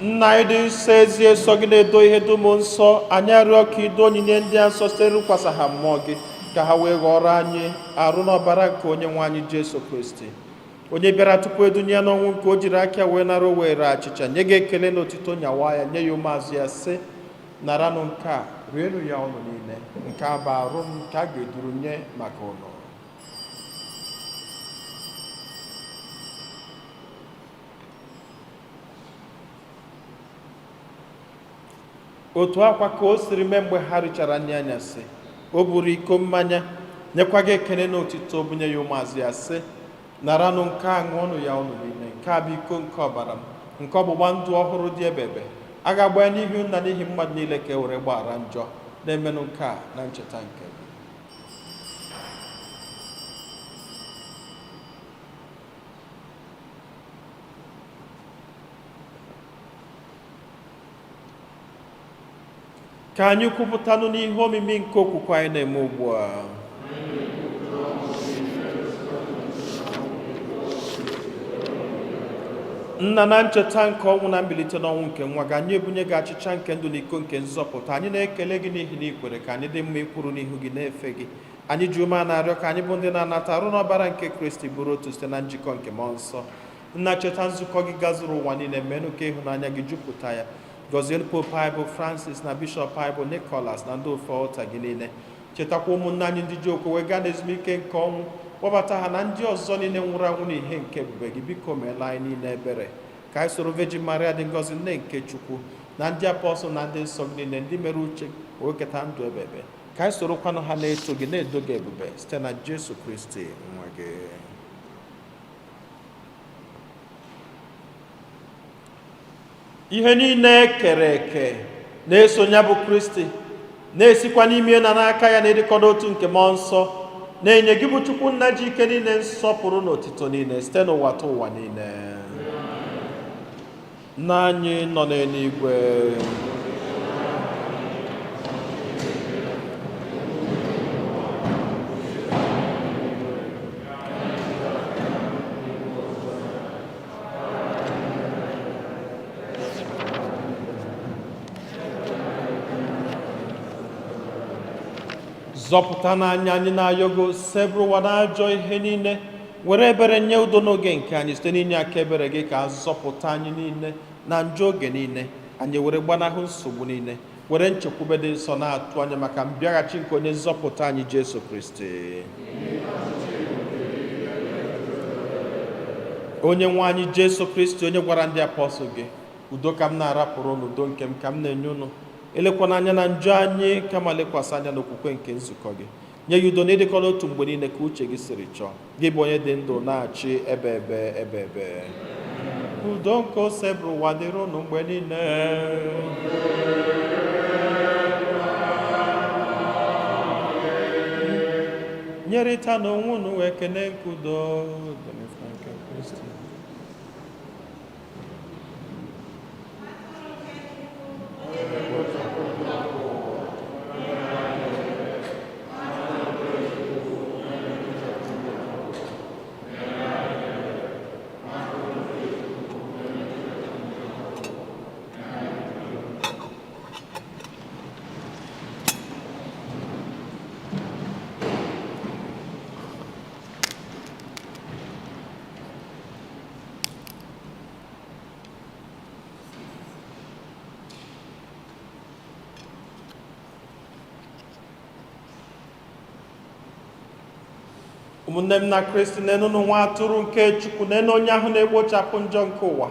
Nna anyị dị nsọ ezi eso gị na-edo ihe dum nsọ, anyị arịọ ka ido onyinye ndị a nsọ site rụkwasa ha mmụọ gị, ka ha wee ghọrọ anyị arụ n'ọbara nke onye nwe anyị Jesu Kristi, onye bịara tupu edunye ya n'ọnwụ, nke o jiri aka wee nara o were achịcha nye gị ekele na otito nyawa ya, nye ya ụmụazụ ya sị, naranụ nke a, rienụ ya ọnụ niile, nke a bụ arụ m nke a ga-eduru nye maka ụnụ. Otu akwa ka o siri mee mgbe ha richara nri anyasị, o buru iko mmanya nyekwa gị ekele na otito, bunye ya ụmụazụ ya sị, naranụ nke a, ṅụọnụ ya ọnụ niile, nke a bụ iko nke ọbara m, nke ọgbụgba ndụ ọhụrụ dị ebebe, a ga-agba ya n'ihi nna n'ihi mmadụ niile ka e were gbaghara njọ, na-emenụ nke a na ncheta nke gị. Ka anyị kwupụtanụ n'ihe omimi nke okwukwe anyị na-eme ugbu a. Nna, na ncheta nke ọnwụ na mbilite n'ọnwụ nke nwa gị, anyị ebunye gị achịcha nke ndụ na iko nke nzọpụta. Anyị na-ekele gị n'ihi na ikwere ka anyị dị mma ikwuru n'ihu gị na-efe gị. Anyị ji ume na-arịọ ka anyị bụ ndị na-anata arụ n'ọbara nke Kristi bụrụ otu site na njikọ nke mmụọ nsọ. Nna, cheta nzukọ gị gazuru ụwa niile, meenụ ka ịhụnanya gị jupụta ya. Gọzielu Pope anyị bụ Francis na Bishọp anyị bụ Nicholas na ndị ofe ọta gị niile. Chetakwa ụmụnne anyị ndị ji okwu wee gaa n'ezumike nke ọnwụ, kpọbata ha na ndị ọzọ niile nwụrụ anwụ n'ihe nke ebube gị. Biko meela anyị niile ebere, ka anyị soro Virgin Maria dị ngọzi, nne nke Chukwu, na ndị apọstọl na ndị nsọ gị niile, ndị mere uche wee keta ndụ ebebe, ka anyị sorokwanụ ha na-eto gị na-edo gị ebube site na Jesu Kristi nwa gị. Ihe niile kere eke na-esonye bụ Kristi, na-esikwa n'ime na n'aka ya na-edikọta otu nke mmụọ nsọ, na-enye gị bụ Chukwu nna ji ike niile, nsọpụrụ na otito niile site n'ụwa ta ụwa niile. Nna anyị nọ n'eluigwe, zọpụta n'anya anyị na-ayọgo, sebụrụ ụwa n'ajọ ihe niile, were ebere nye udo n'oge nke anyị site n'inye aka ebere gị, ka zọpụta anyị niile na njọ oge niile, anyị were gbanahụ nsogbu niile, were nchekwube dị nsọ na-atụ anya maka mbịaghachi nke onye nzọpụta anyị Jesu Kristi. Onye nwe anyị Jesu Kristi, onye gwara ndị apọstọl gị, udo ka m na-arapụrụ unu, udo nke m ka m na-enye unu, elekwana anya na njọ anyị, kama lekwasị anya n'okwukwe nke nzukọ gị. Nye ya udo na ịdịkọla otu mgbe niile ka uche gị siri chọọ, gị bụ onye dị ndụ na-achị ebe ebe. Udo nke ose bụrụ ụwa dịrị unu mgbe niile. Nyerịta n'onwe unu wee kene nke udo. Ụmụnne m na Kristi, nenụnụ nwa atụrụ nke Chukwu, nenu onye ahụ na-egbochapụ njọ nke ụwa.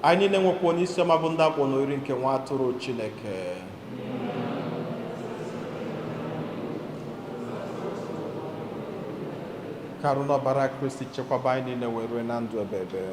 Anyị niile nwekwa onye isi ọma bụ ndị akpọ n'ori nke nwa atụrụ Chineke. Ka arụ n'ọbara Kristi chekwaba anyị niile wee rue na ndụ ebebe.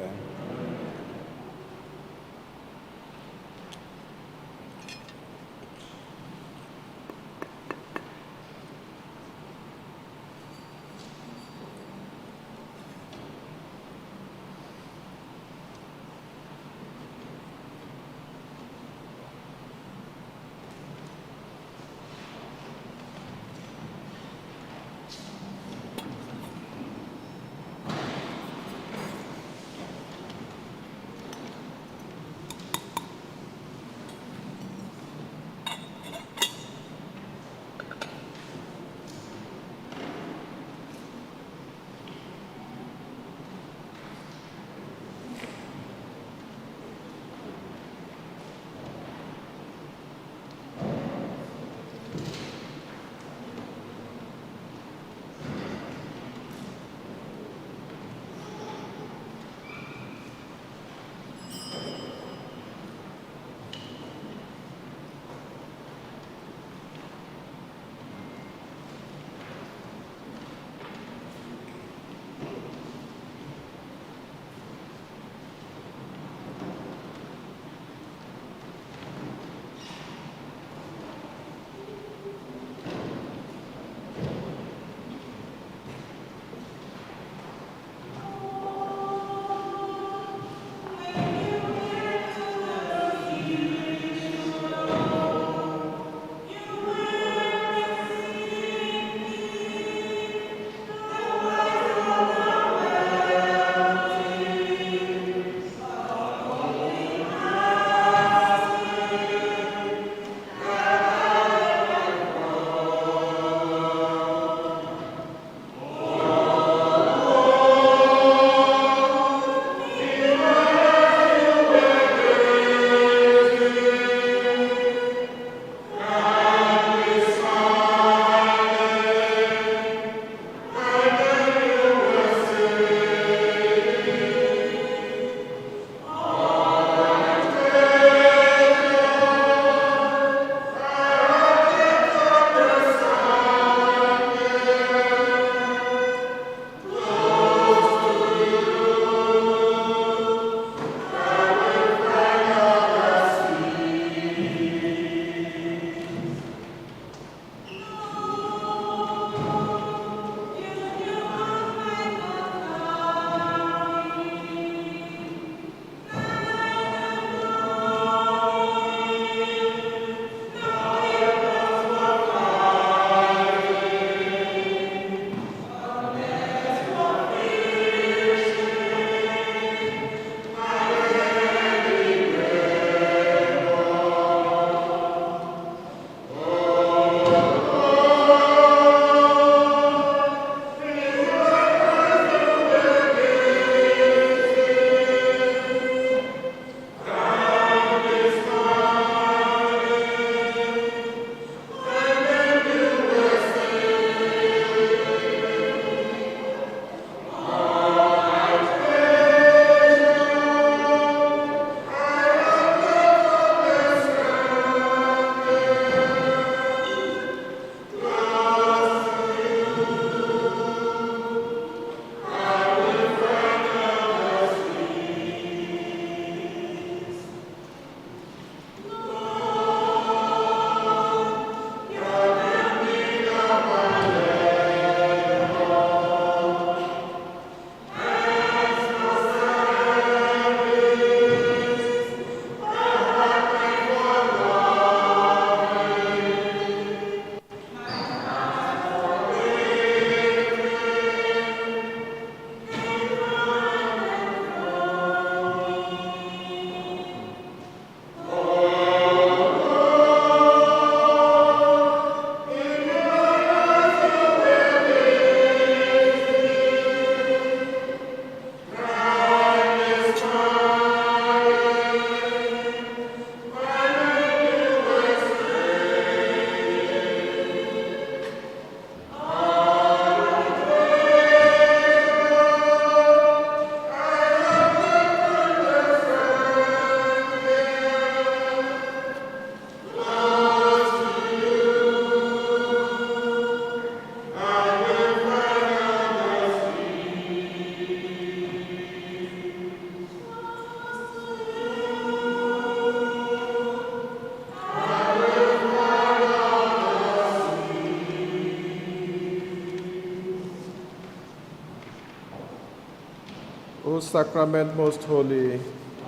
O sacrament most holy,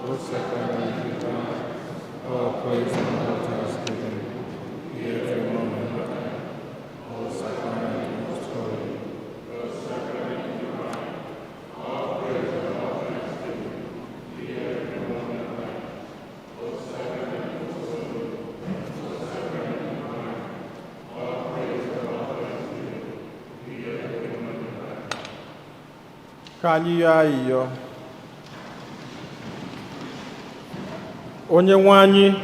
O sacrament divine, all praise and all thanksgiving, be every moment. O sacrament most holy, O sacrament divine, all praise and all thanksgiving, be every moment. O sacrament most holy, O sacrament divine, all praise and all thanksgiving, be every moment. Ka anyị yọọ ayịyọ. Onye nwe anyị,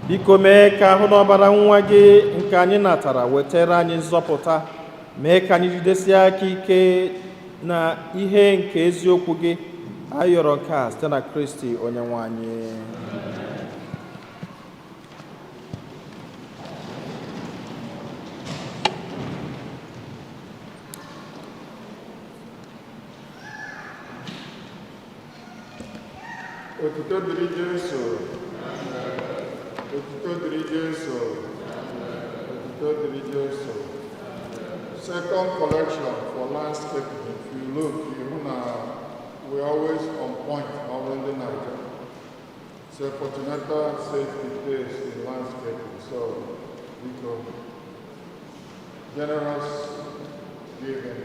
biko mee ka ahụ n'ọbara nwa gị nke anyị natara wetara anyị nzọpụta, mee ka anyị jidesie aka ike na ihe nke eziokwu gị. Anyị yọrọ nke a site na Kristi onye nwe anyị. Otuto dịrị Jesu. Otuto dịrị Jesu. Otuto dịrị Jesu. Second collection for landscaping. If you look, we're always on point, always the night. So Fortunata says the place in landscaping. So we go. Generous giving.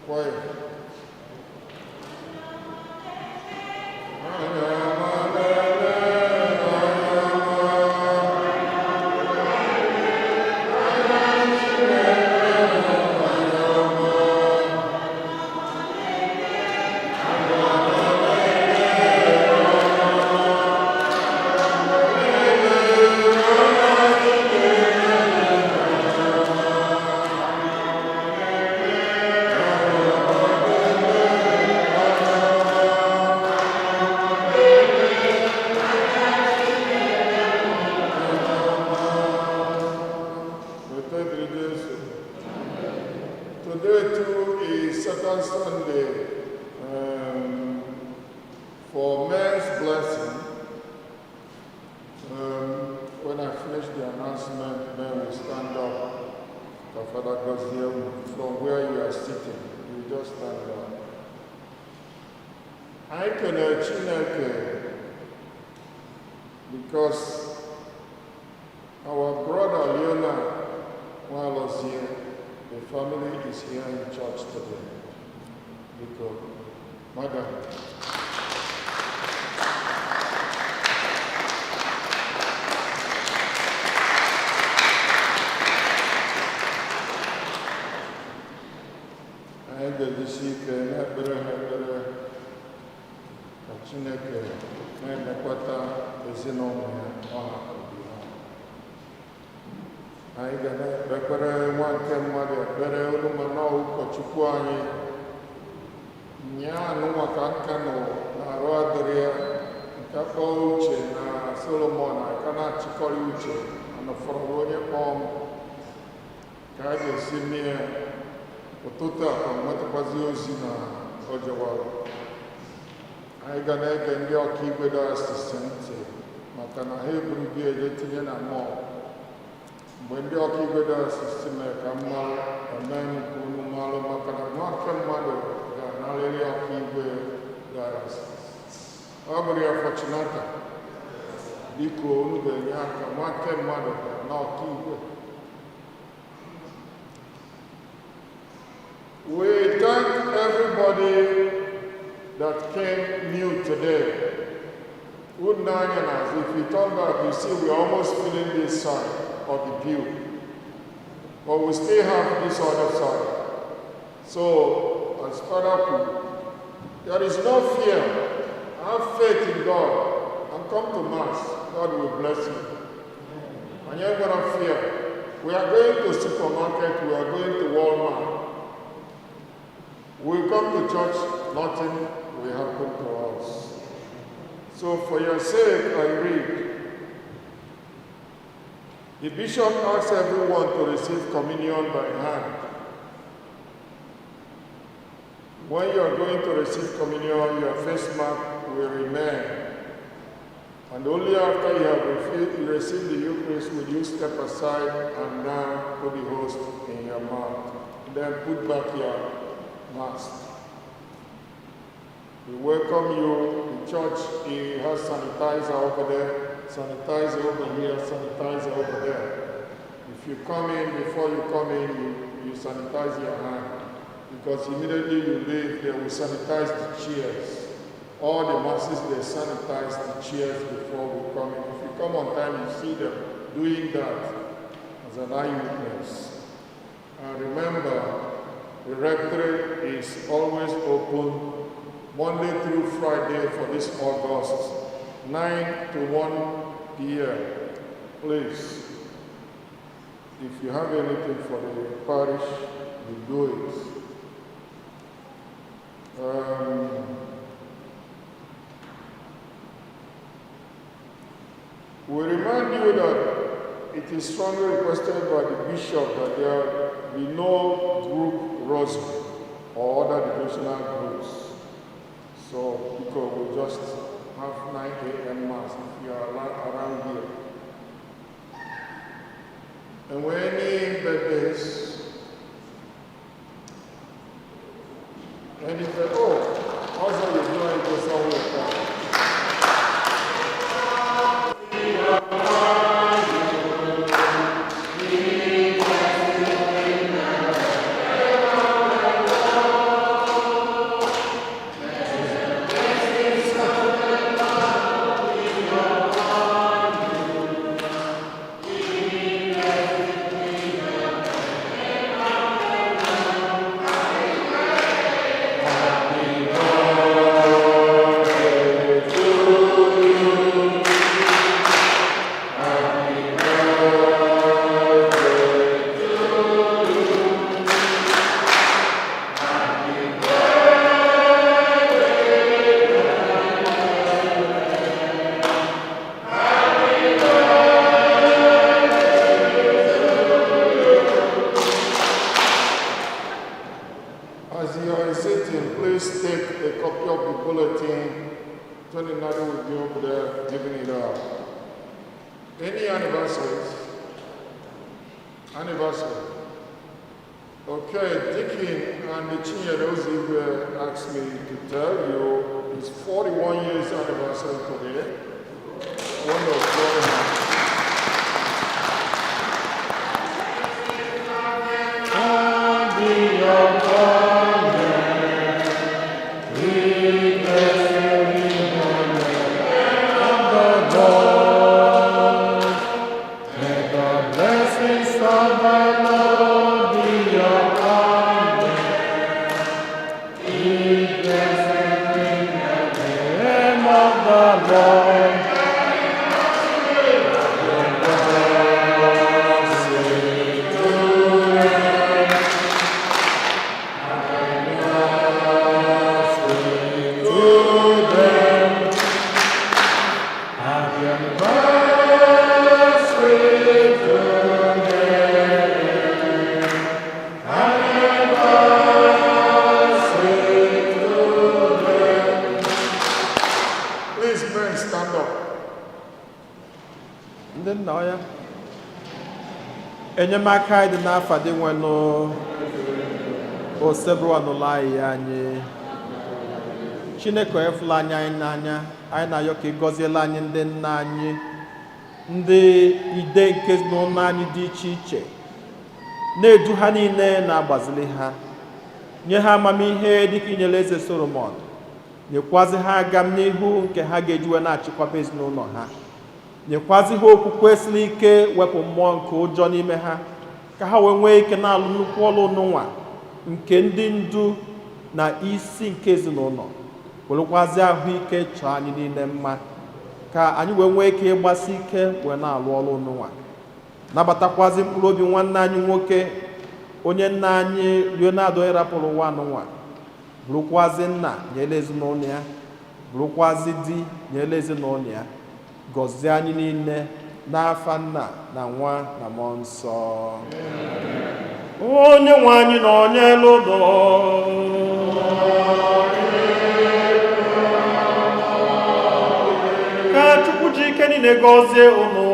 Quiet. Today too is second Sunday for men's blessing. When I finish the announcement, then we stand up. The Father goes here from where you are sitting. You just stand up. I can Chineke because our brother Leonard, while I was here, the family is here in church today. Because, Madam, I get to see Chineke, na-emekwata ezinụlọ ya ọha obi ha. Anyị ga na-ekpekpere nwa nke mmadụ ekpere olumo na ụkọchukwu anyị nye anụnwa ka nka na-arụ adịrị ya nke kpọọ uche na Solomon aka na-achịkọrọ uche anọfọrọ onye kpọọ m ka a ga-esi mee ụtụtụ a ka nwetakwazị ozi na ojewara. Anyị ga na-ege ndị ọkaigwe dayọsis ntị maka na ha eburu gị eje tinye na mmụọ. Mgbe ndị ọkaigwe dayọsis mere ka mma eme nke unu malụ maka na nwa nke mmadụ ga-anarịrị ọkaigwe dayọsis. Ọ bụrụ ya Fortunata, biko unu ga-enye aka nwa nke mmadụ na ọkaigwe. We thank everybody that came new today. If you turn back, you see we're almost filling this side of the pew. But we still have this other side. So, as Father put, there is no fear. Have faith in God and come to Mass. God will bless you. And you're going to fear. We are going to supermarket, we are going to Walmart. We come to church, nothing will happen to us. So for your sake, I read. The bishop asks everyone to receive communion by hand. When you are going to receive communion, your face mark will remain. And only after you have received the Eucharist will you step aside and now put the host in your mouth. Then put back your mask. We welcome you. The church has sanitizer over there, sanitizer over here, sanitizer over there. If you come in, before you come in, you sanitize your hand. Because immediately you leave, they will sanitize the chairs. All the masses, they sanitize the chairs before we come in. If you come on time, you see them doing that as an eyewitness. And remember, the rectory is always open Monday through Friday for this August, 9 to 1 p.m. Please, if you have anything for the parish, you do it. We remind you that it is strongly requested by the bishop that there be no group rosary or other devotional groups. So people will just have 9 a.m. mass if you are around here. And when any birthdays, also you know it goes somewhere. As you are sitting, please take a copy of the bulletin. Tony Nadu will be over there giving it out. Any anniversaries? Anniversary. Okay, Dickie and the Chinyadozi asked me to tell you it's 41 years anniversary today. Wonderful. Enyemaka dị n'afọ dị nwenụ osebru anụla ya anyị Chineke efula anyị n'anya anyị na-ayọ ka ị gọziela anyị ndị nna anyị ndị ide nke n'ụlọ anyị dị iche iche na-edu ha niile na-agbazili ha nye ha amamihe dịka inyere eze Solomon nyekwazi ha agam n'ihu nke ha ga-ejiwe na-achịkwaba ezinụlọ ha nyekwazi ha okwukwe siri ike wepụ mmụọ nke ụjọ n'ime ha ka ha wee nwee ike na-alụ nnukwu ọrụ n'ụwa nke ndị ndu na isi nke ezinụlọ werekwazi ahụike chọọ anyị niile mma ka anyị wee nwee ike ịgbasi ike wee na-alụ ọrụ n'ụwa nabatakwazi mkpụrụ obi nwanne anyị nwoke onye nna anyị Leonardo ịrapụrụ ụwa n'ụwa bụrụkwazi nna nyere ezinụlọ ya bụrụkwazi di nyere ezinụlọ ya gọzie anyị niile n'afa Nna na Nwa na Mmụọ Nsọ. Onye nwe anyị nọ n'elu ụlọ ka Chukwu ji ike niile gọzie unu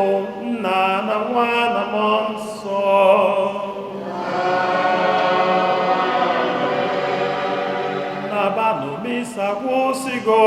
Nna na Nwa na Mmụọ Nsọ. sakwụsịgo